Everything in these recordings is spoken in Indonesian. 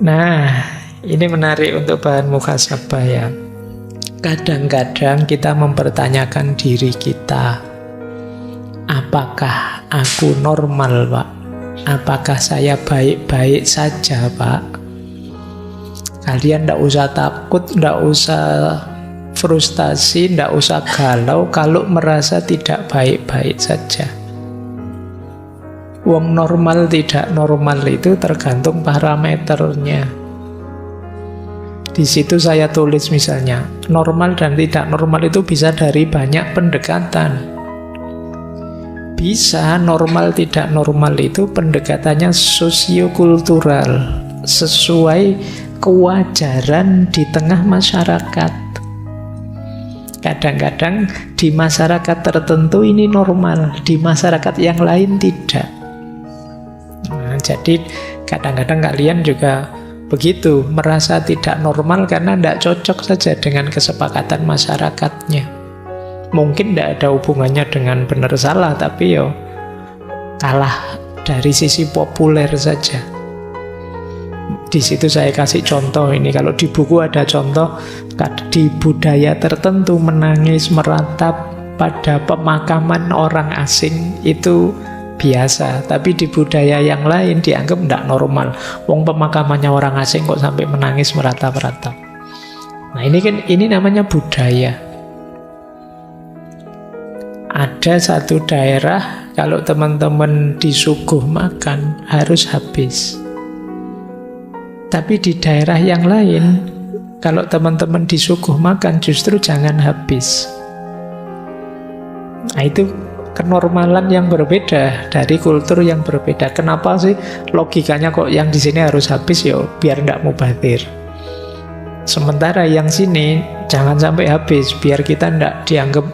Nah, ini menarik untuk bahan muhasabah ya. Kadang-kadang kita mempertanyakan diri kita, apakah aku normal, Pak? Apakah saya baik-baik saja, Pak? Kalian tidak usah takut, tidak usah frustasi, tidak usah galau kalau merasa tidak baik-baik saja. Wong normal tidak normal itu tergantung parameternya. Di situ saya tulis misalnya, normal dan tidak normal itu bisa dari banyak pendekatan. Bisa normal tidak normal itu pendekatannya sosiokultural, sesuai kewajaran di tengah masyarakat. Kadang-kadang di masyarakat tertentu ini normal, di masyarakat yang lain tidak. Nah, jadi kadang-kadang kalian juga begitu, merasa tidak normal karena tidak cocok saja dengan kesepakatan masyarakatnya. Mungkin tidak ada hubungannya dengan benar salah, tapi yo kalah dari sisi populer saja. Di situ saya kasih contoh ini, kalau di buku ada contoh di budaya tertentu menangis meratap pada pemakaman orang asing itu biasa, tapi di budaya yang lain dianggap tidak normal. Wong pemakamannya orang asing kok sampai menangis meratap-ratap. Nah, ini namanya budaya. Ada satu daerah kalau teman-teman disuguh makan harus habis. Tapi di daerah yang lain kalau teman-teman disuguh makan justru jangan habis. Nah, itu kenormalan yang berbeda dari kultur yang berbeda. Kenapa sih logikanya kok yang di sini harus habis? Yo biar tidak mubazir. Sementara yang sini jangan sampai habis, biar kita tidak dianggap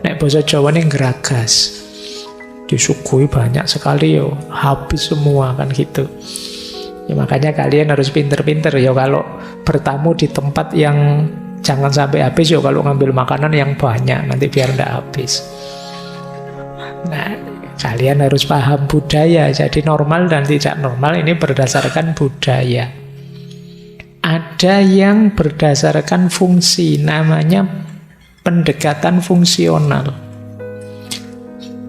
nek bahasa Jawa ini geragas. Disuguhi banyak sekali yo, habis semua kan gitu. Ya, makanya kalian harus pinter-pinter ya kalau bertamu di tempat yang jangan sampai habis yo, kalau ngambil makanan yang banyak nanti biar tidak habis. Nah, kalian harus paham budaya. Jadi normal dan tidak normal ini berdasarkan budaya. Ada yang berdasarkan fungsi, namanya pendekatan fungsional.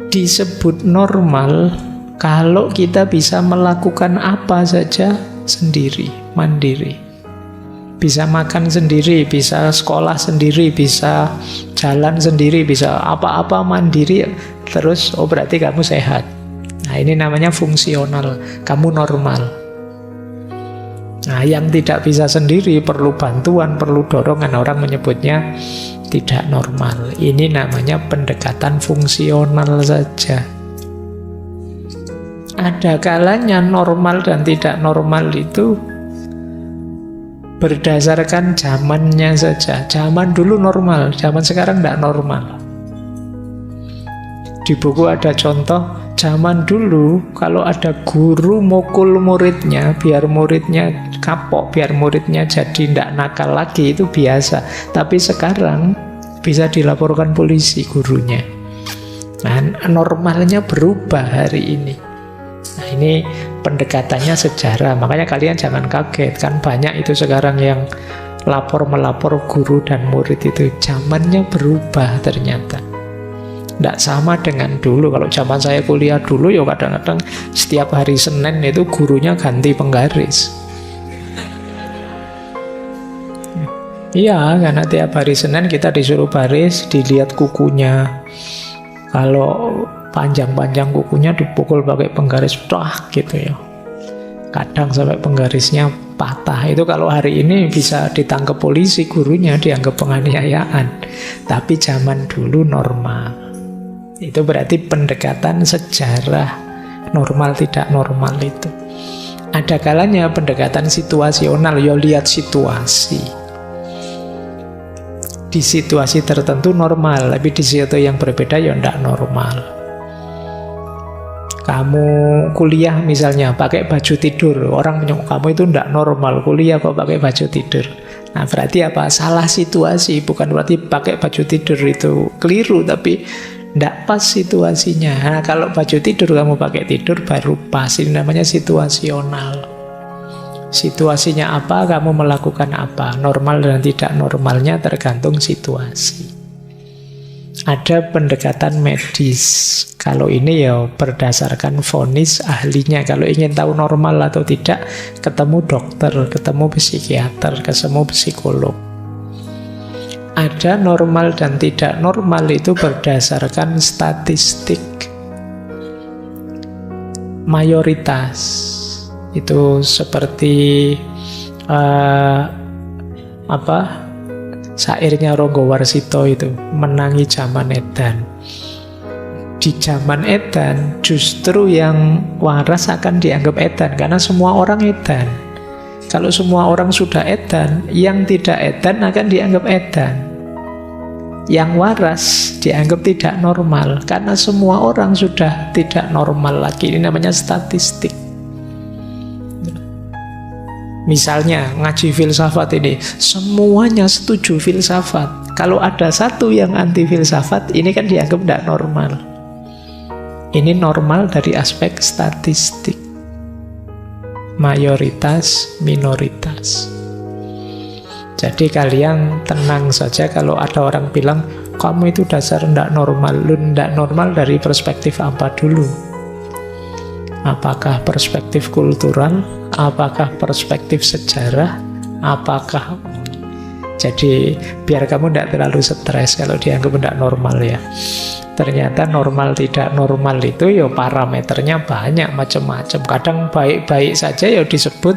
Disebut normal kalau kita bisa melakukan apa saja sendiri, mandiri. Bisa makan sendiri, bisa sekolah sendiri, bisa jalan sendiri, bisa apa-apa mandiri. Terus, berarti kamu sehat. Nah, ini namanya fungsional. Kamu normal. Nah, yang tidak bisa sendiri, perlu bantuan, perlu dorongan. Orang menyebutnya tidak normal. Ini namanya pendekatan fungsional saja. Ada kalanya normal dan tidak normal itu berdasarkan zamannya saja. Zaman dulu normal, zaman sekarang tidak normal. Di buku ada contoh, zaman dulu kalau ada guru mukul muridnya, biar muridnya kapok, biar muridnya jadi tidak nakal lagi, itu biasa. Tapi sekarang bisa dilaporkan polisi gurunya. Nah, normalnya berubah hari ini. Nah, ini pendekatannya sejarah. Makanya kalian jangan kaget, kan banyak itu sekarang yang melapor guru dan murid itu. Zamannya berubah ternyata. Tidak sama dengan dulu. Kalau zaman saya kuliah dulu, ya kadang-kadang setiap hari Senin itu gurunya ganti penggaris. Iya, karena tiap hari Senin kita disuruh baris, dilihat kukunya. Kalau panjang-panjang kukunya dipukul pakai penggaris, gitu ya. Kadang sampai penggarisnya patah. Itu kalau hari ini bisa ditangkap polisi, gurunya dianggap penganiayaan. Tapi zaman dulu normal. Itu berarti pendekatan sejarah normal tidak normal itu. Ada kalanya pendekatan situasional, ya lihat situasi. Di situasi tertentu normal, tapi di situasi yang berbeda ya tidak normal. Kamu kuliah misalnya pakai baju tidur, orang menyebut kamu itu tidak normal, kuliah kok pakai baju tidur. Nah, berarti apa? Salah situasi, bukan berarti pakai baju tidur itu keliru, tapi tidak pas situasinya. Nah, kalau baju tidur kamu pakai tidur baru pas, ini namanya situasional. Situasinya apa, kamu melakukan apa. Normal dan tidak normalnya tergantung situasi. Ada pendekatan medis. Kalau ini ya berdasarkan vonis ahlinya. Kalau ingin tahu normal atau tidak, ketemu dokter, ketemu psikiater, ketemu psikolog. Ada normal dan tidak normal itu berdasarkan statistik. Mayoritas itu seperti syairnya Ronggo Warsito itu, menangi zaman edan. Di zaman edan justru yang waras akan dianggap edan karena semua orang edan. Kalau semua orang sudah edan, yang tidak edan akan dianggap edan. Yang waras dianggap tidak normal karena semua orang sudah tidak normal lagi. Ini namanya statistik. Misalnya ngaji filsafat ini, semuanya setuju filsafat. Kalau ada satu yang anti filsafat, ini kan dianggap tidak normal. Ini normal dari aspek statistik. Mayoritas, minoritas. Jadi kalian tenang saja kalau ada orang bilang, kamu itu dasar tidak normal. Lu tidak normal dari perspektif apa dulu? Apakah perspektif kultural? Apakah perspektif sejarah? Apakah... Jadi biar kamu tidak terlalu stres kalau dianggap tidak normal ya. Ternyata normal tidak normal itu ya parameternya banyak macam-macam. Kadang baik-baik saja ya disebut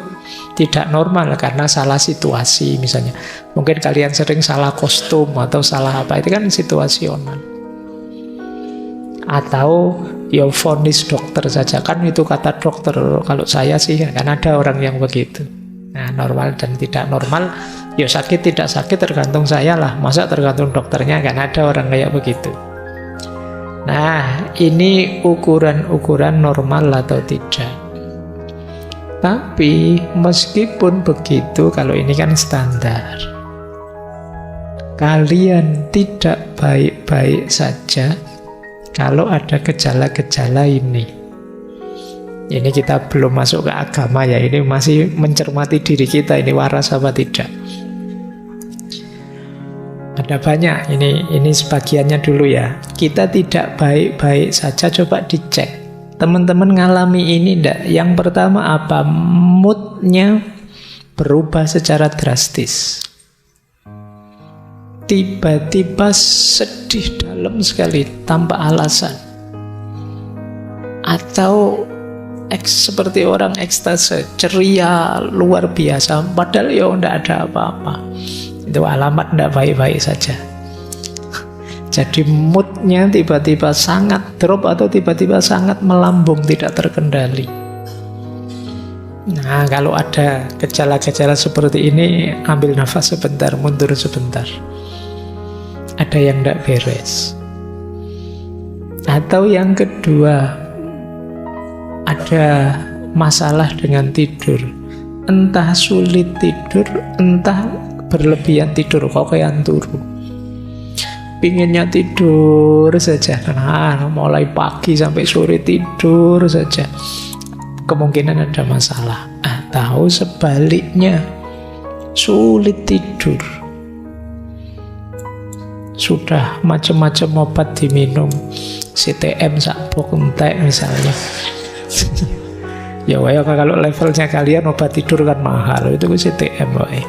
tidak normal karena salah situasi misalnya. Mungkin kalian sering salah kostum atau salah apa, itu kan situasional. Atau ya vonis dokter saja, kan itu kata dokter. Kalau saya sih kan ada orang yang begitu. Nah, normal dan tidak normal, ya sakit tidak sakit tergantung saya lah. Masa tergantung dokternya, kan ada orang kayak begitu. Nah, ini ukuran-ukuran normal atau tidak. Tapi meskipun begitu, kalau ini kan standar. Kalian tidak baik-baik saja kalau ada gejala-gejala ini. Ini kita belum masuk ke agama ya, ini masih mencermati diri kita, ini waras apa tidak. Ada banyak, ini sebagiannya dulu ya. Kita tidak baik-baik saja, coba dicek. Teman-teman ngalami ini enggak? Yang pertama apa? Moodnya berubah secara drastis. Tiba-tiba sedih dalam sekali tanpa alasan. Atau seperti orang ekstase, ceria luar biasa, padahal ya tidak ada apa-apa. Itu alamat tidak baik-baik saja. Jadi moodnya tiba-tiba sangat drop atau tiba-tiba sangat melambung, tidak terkendali. Nah, kalau ada gejala-gejala seperti ini, ambil nafas sebentar, mundur sebentar. Ada yang tidak beres. Atau yang kedua, ada masalah dengan tidur. Entah sulit tidur, entah berlebihan tidur, kokean turu. Pinginnya tidur saja, nah, mulai pagi sampai sore tidur saja. Kemungkinan ada masalah. Atau sebaliknya, sulit tidur. Sudah macam-macam obat diminum, CTM sakbok entek misalnya. Ya kalau levelnya kalian obat tidur kan mahal, itu CTM woy.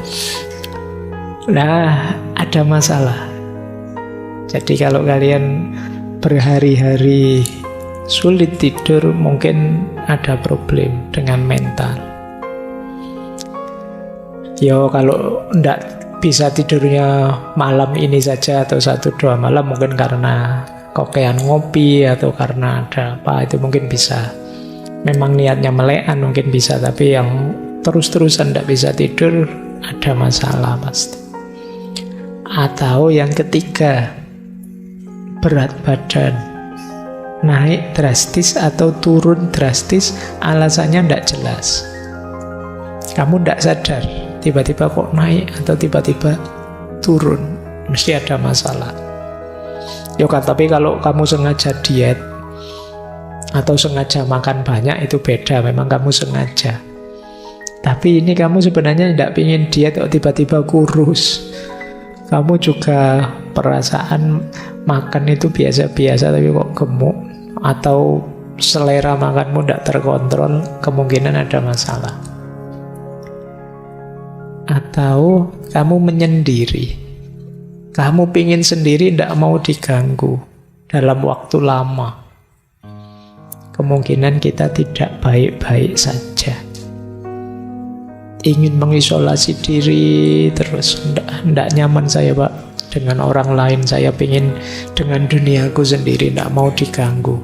Nah, ada masalah. Jadi kalau kalian berhari-hari sulit tidur, mungkin ada problem dengan mental. Ya kalau enggak bisa tidurnya malam ini saja atau 1-2 malam, mungkin karena kokean ngopi atau karena ada apa, itu mungkin bisa. Memang niatnya melekan mungkin bisa, tapi yang terus-terusan tidak bisa tidur, ada masalah pasti. Atau yang ketiga, berat badan naik drastis atau turun drastis, alasannya tidak jelas. Kamu tidak sadar, tiba-tiba kok naik atau tiba-tiba turun, mesti ada masalah. Tapi kalau kamu sengaja diet atau sengaja makan banyak, itu beda, memang kamu sengaja. Tapi ini kamu sebenarnya tidak ingin diet kok tiba-tiba kurus. Kamu juga perasaan makan itu biasa-biasa tapi kok gemuk. Atau selera makanmu tidak terkontrol, kemungkinan ada masalah. Atau kamu menyendiri. Kamu pingin sendiri, tidak mau diganggu dalam waktu lama. Kemungkinan kita tidak baik-baik saja. Ingin mengisolasi diri terus, tidak nyaman saya Pak dengan orang lain, saya ingin dengan duniaku sendiri, tidak mau diganggu.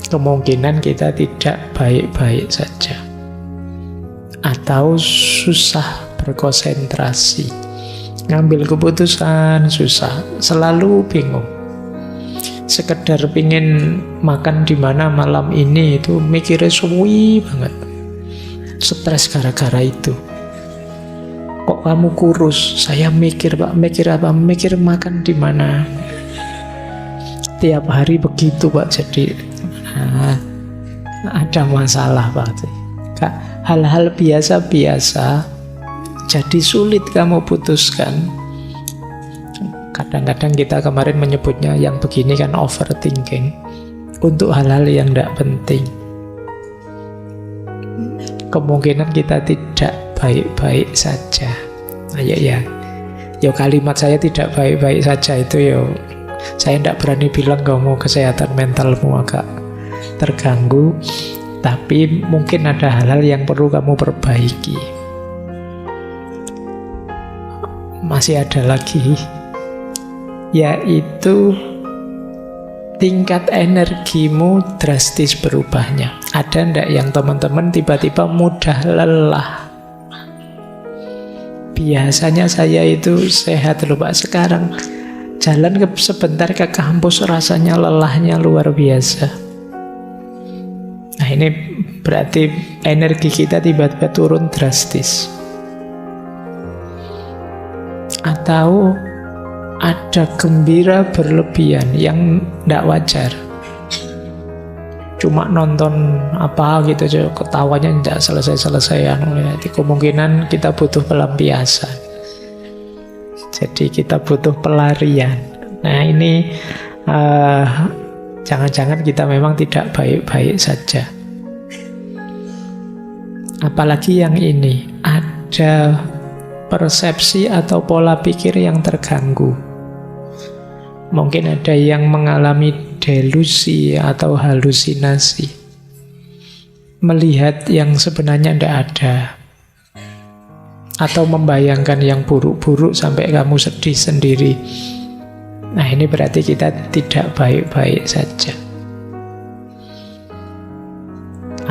Kemungkinan kita tidak baik-baik saja. Atau susah berkonsentrasi, ngambil keputusan susah, selalu bingung. Sekedar pingin makan di mana malam ini itu mikirnya suwi banget. Stres gara-gara itu. Kok kamu kurus? Saya mikir Pak, mikir apa? Mikir makan di mana. Tiap hari begitu Pak, jadi ada masalah Pak. Hal-hal biasa-biasa jadi sulit kamu putuskan. Kadang-kadang kita kemarin menyebutnya yang begini kan overthinking untuk hal-hal yang tidak penting. Kemungkinan kita tidak baik-baik saja. Ya kalimat saya tidak baik-baik saja itu saya tidak berani bilang kamu kesehatan mentalmu agak terganggu, tapi mungkin ada hal-hal yang perlu kamu perbaiki. Masih ada lagi, yaitu tingkat energimu drastis berubahnya. Ada ndak yang teman-teman tiba-tiba mudah lelah? Biasanya saya itu sehat loh Pak, sekarang jalan sebentar ke kampus rasanya lelahnya luar biasa. Nah ini berarti energi kita tiba-tiba turun drastis. Atau ada gembira berlebihan yang tidak wajar. Cuma nonton apa gitu, ketawanya tidak selesai-selesai. Jadi kemungkinan kita butuh pelampiasan. Jadi kita butuh pelarian. Nah ini jangan-jangan kita memang tidak baik-baik saja. Apalagi yang ini, ada persepsi atau pola pikir yang terganggu. Mungkin ada yang mengalami delusi atau halusinasi, melihat yang sebenarnya tidak ada, atau membayangkan yang buruk-buruk sampai kamu sedih sendiri. Nah ini berarti kita tidak baik-baik saja.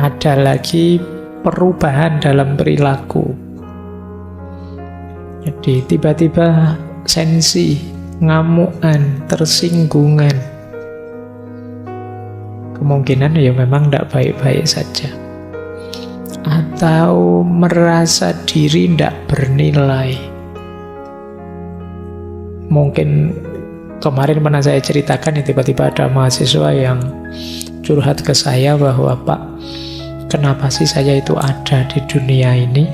Ada lagi perubahan dalam perilaku. Jadi tiba-tiba sensi, ngamukan, tersinggungan. Kemungkinan ya memang tidak baik-baik saja. Atau merasa diri tidak bernilai. Mungkin kemarin pernah saya ceritakan ya, tiba-tiba ada mahasiswa yang curhat ke saya bahwa Pak, kenapa sih saya itu ada di dunia ini?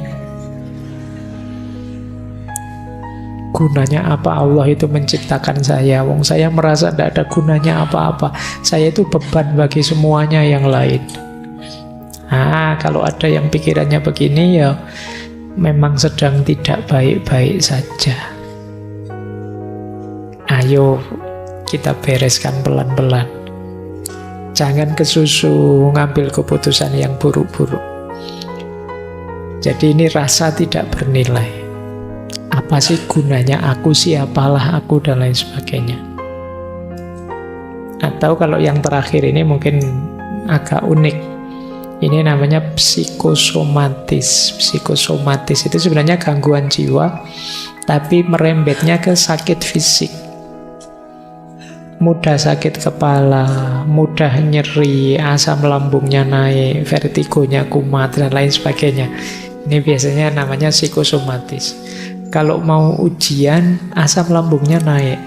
Gunanya apa Allah itu menciptakan saya? Wong saya merasa tidak ada gunanya apa-apa. Saya itu beban bagi semuanya yang lain. Kalau ada yang pikirannya begini ya memang sedang tidak baik-baik saja. Ayo kita bereskan pelan-pelan. Jangan kesusu ngambil keputusan yang buruk-buruk. Jadi ini rasa tidak bernilai. Apa sih gunanya aku, siapalah aku, dan lain sebagainya. Atau kalau yang terakhir ini mungkin agak unik. Ini namanya psikosomatis. Psikosomatis itu sebenarnya gangguan jiwa, tapi merembetnya ke sakit fisik. Mudah sakit kepala, mudah nyeri, asam lambungnya naik, vertigonya kumat, dan lain sebagainya. Ini biasanya namanya psikosomatis. Kalau mau ujian, asam lambungnya naik.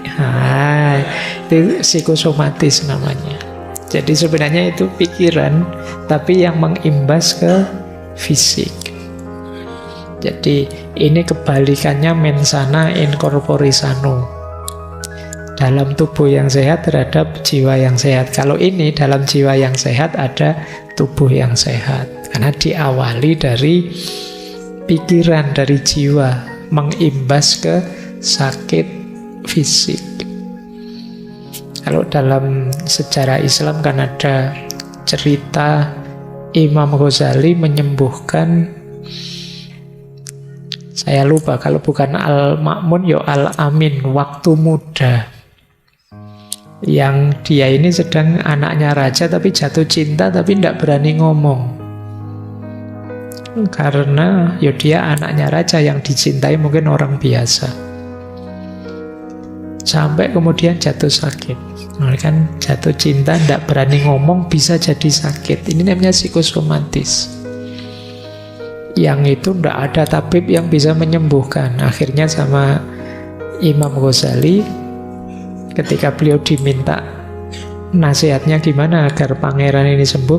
Itu psikosomatis namanya. Jadi sebenarnya itu pikiran, tapi yang mengimbas ke fisik. Jadi ini kebalikannya mensana in corpore sano. Dalam tubuh yang sehat terhadap jiwa yang sehat. Kalau ini dalam jiwa yang sehat ada tubuh yang sehat. Karena diawali dari pikiran, dari jiwa, mengimbas ke sakit fisik. Kalau dalam sejarah Islam kan ada cerita Imam Ghazali menyembuhkan, saya lupa, kalau bukan Al-Ma'mun ya Al-Amin, waktu muda. Yang dia ini sedang anaknya raja tapi jatuh cinta tapi tidak berani ngomong. Karena ya dia anaknya raja yang dicintai mungkin orang biasa. Sampai kemudian jatuh sakit. Nah, kan jatuh cinta, tidak berani ngomong, bisa jadi sakit. Ini namanya psikosomatis. Yang itu tidak ada tabib yang bisa menyembuhkan. Akhirnya sama Imam Ghazali, ketika beliau diminta nasihatnya gimana agar pangeran ini sembuh,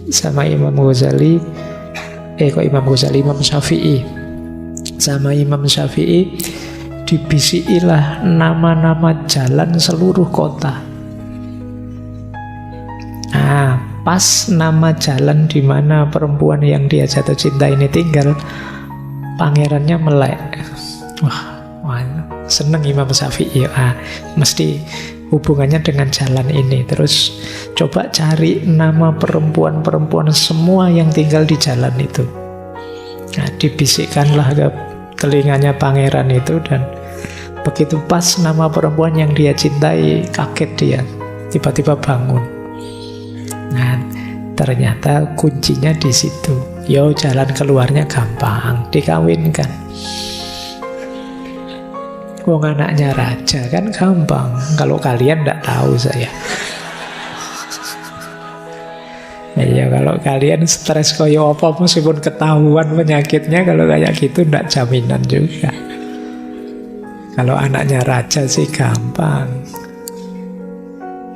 sama Imam Ghazali, Imam Syafi'i. Sama Imam Syafi'i dibisikilah nama-nama jalan seluruh kota. Nah, pas nama jalan di mana perempuan yang dia jatuh cinta ini tinggal, pangerannya melek. Wah, seneng Imam Syafi'i. Mesti hubungannya dengan jalan ini. Terus coba cari nama perempuan-perempuan semua yang tinggal di jalan itu. Nah, dibisikkanlah ke telinganya pangeran itu, dan begitu pas nama perempuan yang dia cintai, kaget dia, tiba-tiba bangun. Nah, ternyata kuncinya di situ. Yo, jalan keluarnya gampang, dikawinkan. Wong anaknya raja kan gampang. Kalau kalian tidak tahu saya. Ya kalau kalian stres koyo apa meskipun ketahuan penyakitnya, kalau kayak gitu tidak jaminan juga. Kalau anaknya raja sih gampang.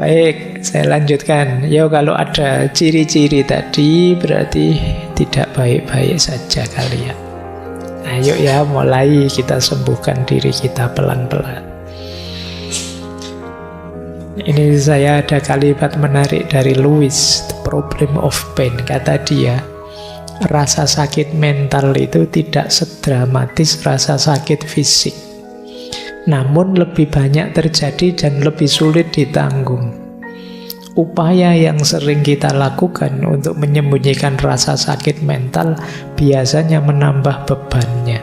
Baik, saya lanjutkan. Ya kalau ada ciri-ciri tadi berarti tidak baik-baik saja kalian. Ayo ya, mulai kita sembuhkan diri kita pelan-pelan. Ini saya ada kalimat menarik dari Lewis, The Problem of Pain. Kata dia, rasa sakit mental itu tidak sedramatis rasa sakit fisik, namun lebih banyak terjadi dan lebih sulit ditanggung. Upaya yang sering kita lakukan untuk menyembunyikan rasa sakit mental biasanya menambah bebannya.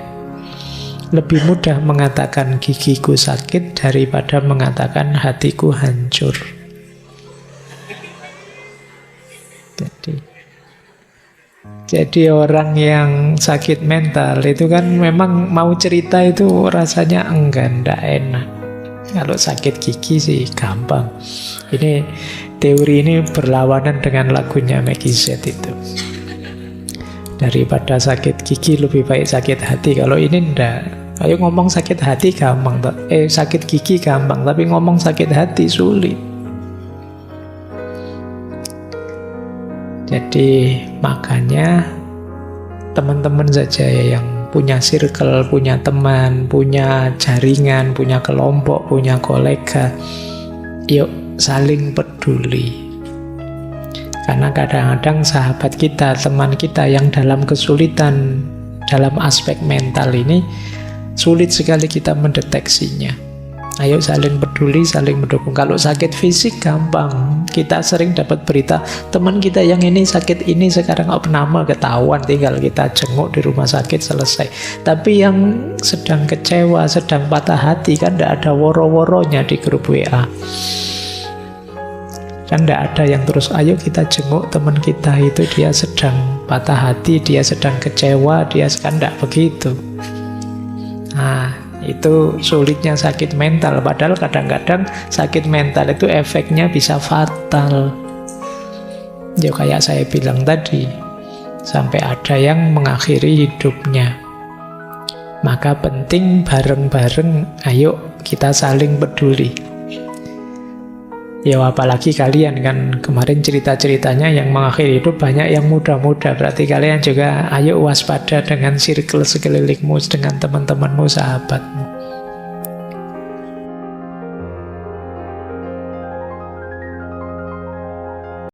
Lebih mudah mengatakan gigiku sakit daripada mengatakan hatiku hancur. Jadi orang yang sakit mental itu kan memang mau cerita itu rasanya enggak enak. Kalau sakit gigi sih gampang. Ini teori ini berlawanan dengan lagunya Maggie Z itu. Daripada sakit gigi lebih baik sakit hati. Kalau ini enggak. Ayo ngomong sakit hati gampang, sakit gigi gampang, tapi ngomong sakit hati sulit. Jadi makanya teman-teman saja yang punya circle, punya teman, punya jaringan, punya kelompok, punya kolega, yuk saling peduli. Karena kadang-kadang sahabat kita, teman kita yang dalam kesulitan dalam aspek mental ini, sulit sekali kita mendeteksinya. Ayo saling peduli, saling mendukung. Kalau sakit fisik gampang. Kita sering dapat berita teman kita yang ini sakit ini sekarang opname, ketahuan, tinggal kita jenguk di rumah sakit, selesai. Tapi yang sedang kecewa, sedang patah hati kan tidak ada woro-woronya di grup WA. Kan tidak ada yang terus ayo kita jenguk teman kita itu, dia sedang patah hati, dia sedang kecewa, dia kan tidak begitu. Nah, itu sulitnya sakit mental. Padahal kadang-kadang sakit mental itu efeknya bisa fatal. Ya kayak saya bilang tadi, sampai ada yang mengakhiri hidupnya. Maka penting bareng-bareng, ayo kita saling peduli. Ya apalagi kalian kan kemarin cerita-ceritanya yang mengakhiri hidup banyak yang muda-muda. Berarti kalian juga ayo waspada dengan circle sekelilingmu, dengan teman-temanmu, sahabatmu.